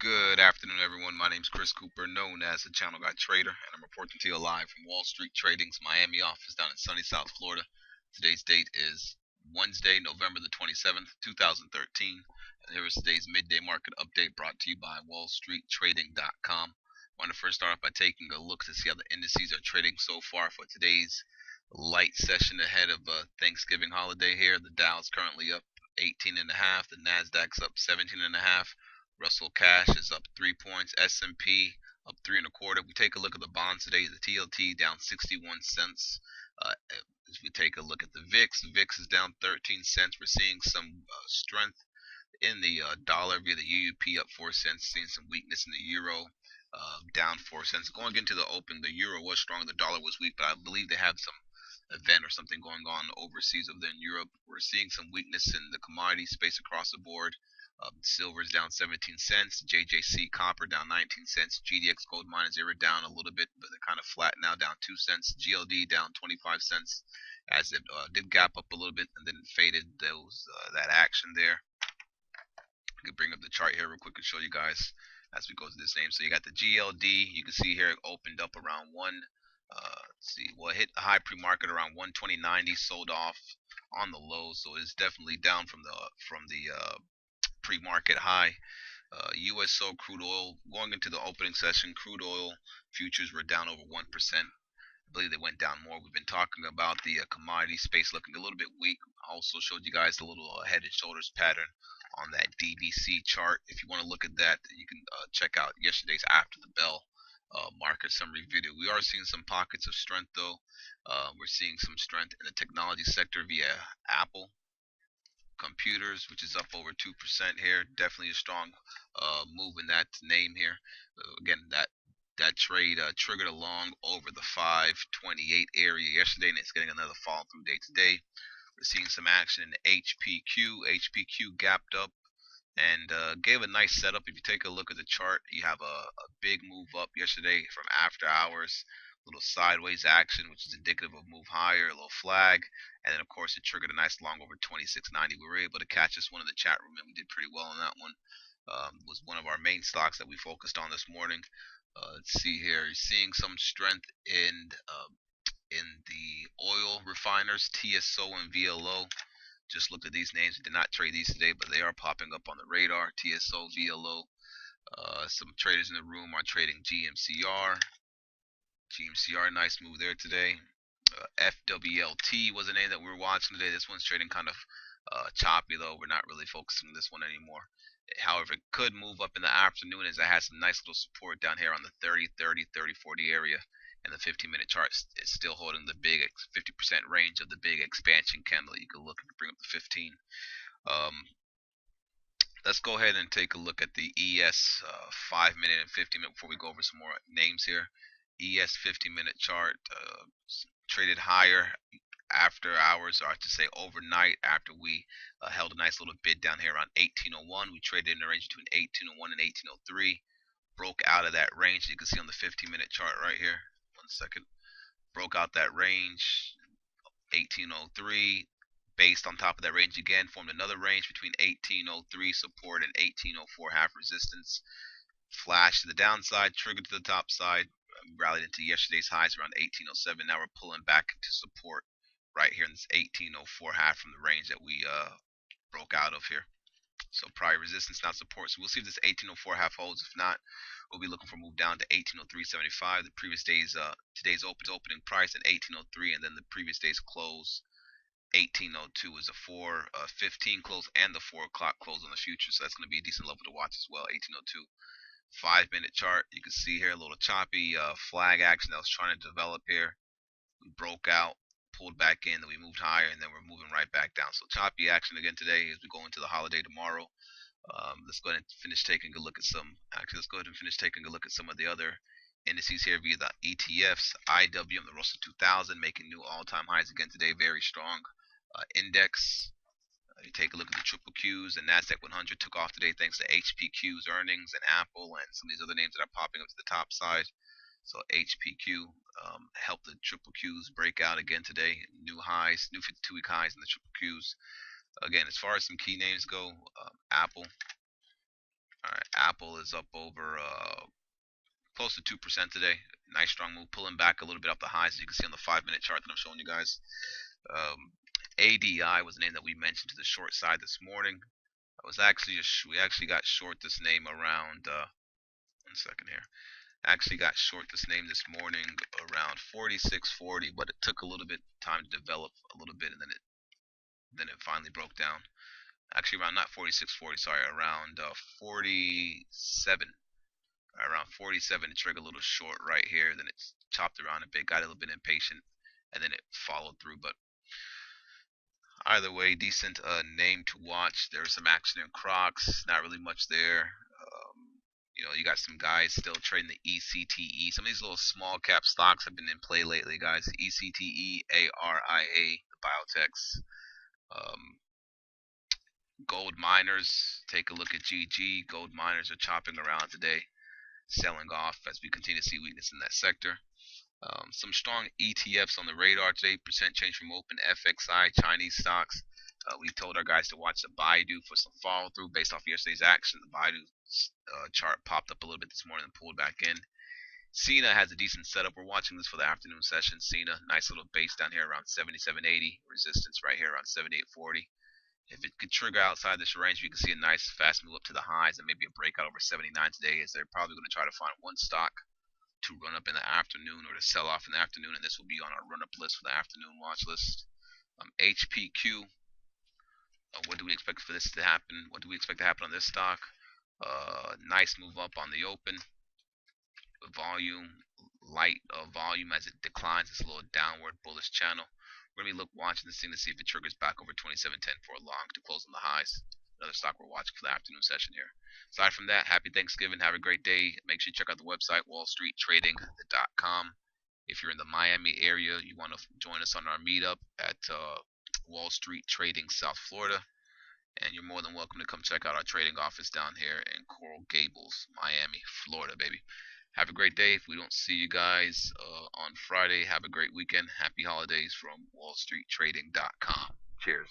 Good afternoon, everyone. My name is Chris Cooper, known as the Channel Guy Trader, and I'm reporting to you live from Wall Street Trading's Miami office down in sunny South Florida. Today's date is Wednesday, November the 27th, 2013, and here is today's midday market update brought to you by WallStreetTrading.com. I want to first start off by taking a look to see how the indices are trading so far for today's light session ahead of Thanksgiving holiday here. The Dow's currently up 18.5, the Nasdaq's up 17.5. Russell Cash is up 3 points. S&P up 3.25. We take a look at the bonds today. The TLT down 61 cents. If we take a look at the VIX is down 13 cents. We're seeing some strength in the dollar via the UUP up 4 cents. Seeing some weakness in the euro down 4 cents. Going into the open, the euro was strong. The dollar was weak, but I believe they have some event or something going on overseas over there in Europe. We're seeing some weakness in the commodity space across the board. Silver's down 17 cents. JJC copper down 19 cents. GDX gold miners they were down a little bit, but they're kind of flat now, down 2 cents. GLD down 25 cents as it did gap up a little bit and then faded that action there. I can bring up the chart here real quick and show you guys as we go to this name. So you got the GLD. You can see here it opened up around let's see, well, it hit a high pre-market around 120.90, sold off on the low, so it's definitely down from the pre-market high. USO crude oil going into the opening session, crude oil futures were down over 1%. I believe they went down more. We've been talking about the commodity space looking a little bit weak. I also showed you guys the little head and shoulders pattern on that DVC chart. If you want to look at that, you can check out yesterday's after the bell market summary video. We are seeing some pockets of strength though. We're seeing some strength in the technology sector via Apple computers, which is up over 2% here. Definitely a strong move in that name here. Again, that trade triggered along over the 528 area yesterday, and it's getting another fall through day today. We're seeing some action in HPQ. HPQ gapped up and gave a nice setup. If you take a look at the chart, you have a big move up yesterday from after hours, little sideways action, which is indicative of move higher, a little flag, and then of course it triggered a nice long over 26.90. We were able to catch this one in the chat room, and we did pretty well on that one. Was one of our main stocks that we focused on this morning. Let's see here. You're seeing some strength in the oil refiners, TSO and VLO. Just looked at these names. We did not trade these today, but they are popping up on the radar. TSO, VLO. Some traders in the room are trading GMCR. GMCR, nice move there today. FWLT was a name that we were watching today. This one's trading kind of choppy though. We're not really focusing on this one anymore. However, it could move up in the afternoon as it has some nice little support down here on the 30, 30, 30, 40 area. And the 15-minute chart is still holding the big 50% range of the big expansion candle. You can look and bring up the 15. Let's go ahead and take a look at the ES 5-minute and 15-minute before we go over some more names here. ES 15-minute chart traded higher after hours, or to say overnight, after we held a nice little bid down here around 1801. We traded in the range between 1801 and 1803. Broke out of that range. You can see on the 15-minute chart right here. 1 second. Broke out that range, 1803. Based on top of that range again, formed another range between 1803 support and 1804 half resistance. Flash to the downside, triggered to the top side, rallied into yesterday's highs around 1807. Now we're pulling back into support right here in this 1804 half from the range that we broke out of here. So prior resistance, not support. So we'll see if this 1804 half holds. If not, we'll be looking for a move down to 1803.75. The previous day's today's opening price at 1803, and then the previous day's close 1802 is a 4:15 close and the 4 o'clock close on the future. So that's going to be a decent level to watch as well. 1802. 5-minute chart. You can see here a little choppy flag action that was trying to develop here. We broke out, pulled back in, then we moved higher, and then we're moving right back down. So choppy action again today as we go into the holiday tomorrow. Let's go ahead and finish taking a look at some. Actually, let's go ahead and finish taking a look at some of the other indices here via the ETFs. IWM, the Russell 2000, making new all-time highs again today. Very strong index. You take a look at the triple Qs, and Nasdaq 100 took off today thanks to HPQ's earnings and Apple and some of these other names that are popping up to the top side. So HPQ helped the triple Qs break out again today. New highs, new 52-week highs in the triple Qs. Again, as far as some key names go, Apple. All right, Apple is up over close to 2% today. Nice strong move, pulling back a little bit off the highs, as you can see on the 5-minute chart that I'm showing you guys. ADI was the name that we mentioned to the short side this morning. We actually got short this name around 1 second here. Actually got short this name this morning around 46.40, but it took a little bit time to develop a little bit, and then it finally broke down. Actually, around not 46.40, sorry, around 47. Around 47, it triggered a little short right here. Then it chopped around a bit, got a little bit impatient, and then it followed through. But either way, decent name to watch. There's some action in Crocs, not really much there. You got some guys still trading the ECTE. Some of these little small cap stocks have been in play lately, guys. ECTE, ARIA, the biotechs. Um, Gold miners, take a look at GG. Gold miners are chopping around today, selling off as we continue to see weakness in that sector. Some strong ETFs on the radar today. Percent change from open, FXI, Chinese stocks. We told our guys to watch the Baidu for some follow through based off yesterday's action. The Baidu chart popped up a little bit this morning and pulled back in. Cena has a decent setup. We're watching this for the afternoon session. Cena, nice little base down here around 77.80. Resistance right here around 78.40. If it could trigger outside this range, you can see a nice fast move up to the highs and maybe a breakout over 79 today, as they're probably going to try to find one stock to run up in the afternoon or to sell off in the afternoon, and this will be on our run up list for the afternoon watch list. HPQ, what do we expect for this to happen? What do we expect to happen on this stock? Nice move up on the open. Volume, light volume as it declines. It's a little downward bullish channel. We're going to be watching this thing to see if it triggers back over 27.10 for a long to close on the highs. Another stock we're watching for the afternoon session here. Aside from that, happy Thanksgiving. Have a great day. Make sure you check out the website, wallstreettrading.com. If you're in the Miami area, you want to join us on our meetup at Wall Street Trading South Florida. And you're more than welcome to come check out our trading office down here in Coral Gables, Miami, Florida, baby. Have a great day. If we don't see you guys on Friday, have a great weekend. Happy holidays from wallstreettrading.com. Cheers.